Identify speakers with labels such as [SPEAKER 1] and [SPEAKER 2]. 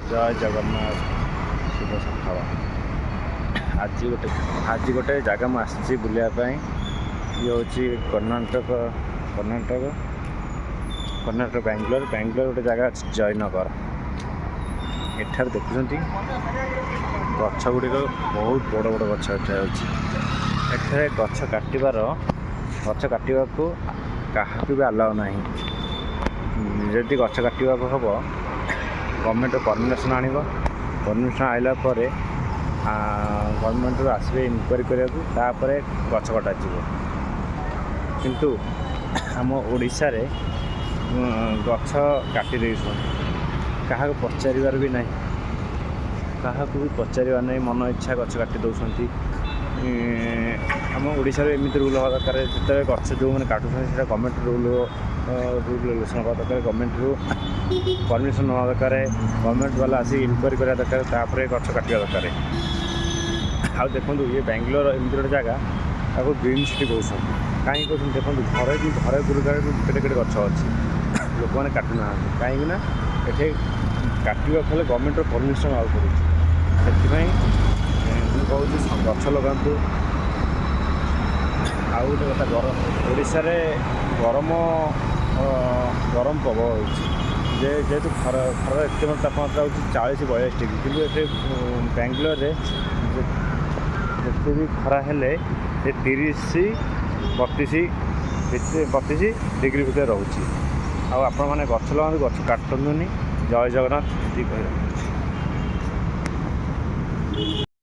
[SPEAKER 1] जय जगन्नाथ शुभ सकाळ। आज गोटे जगह में आसी बुलायापी ये हूँ कर्णाटक बेंगलोर गोटे जगह जयनगर। एठार देखुं गछ गुड़िक बहुत बड़ बड़ गछ एठार गछ काटबार गछ काटा क्या भी अलाउ ना। जदि गछ काटा हम गवर्नमेंट परमिशन आण परमिशन आइला गवर्नमेंट आसवे इनक्वारी करापर गछ कटा किंतु आम ओडिशा रे गछ काटी क्या पचार भी ना क्या भी पचार ना मन इच्छा गछ काटी दौरान। आम ओडिशा रे एमती रूल हवा दरकार जिते गछ जो मैंने काटुं गवर्नमेंट रूल रेगुलेसन हवा दरकार गवर्नमेंट रू परमिशन ना दरकार गवर्नमेंट वाला आसी इनक्वारी करा दरकार तापर गछ काटा दरकार। आ देखो ये बेंगलोर एमती गोटे जगह आपको ग्रीन सिटी कौन कहीं कहते देखो घरे भी घरे गुरुदार केटे केटे गछ अच्छी लोक मैंने काटुना कहीं ये काटा हेल्ले गवर्नमेंट परमिशन आउ पड़े से कहूँ गछ लगातु। आउ गोटे कथा गरम ओडिशा रे गरम गरम प्रबल हो जेहेतु खरा एत तापमात्रा हो 40-42 डिग्री कितु ये बेंगलोर रे जिते भी खरा हेले 30-32 डिग्री भितर रोचे। आपण मैंने गछ लगातु गछ काटनी। जय जगन्नाथ।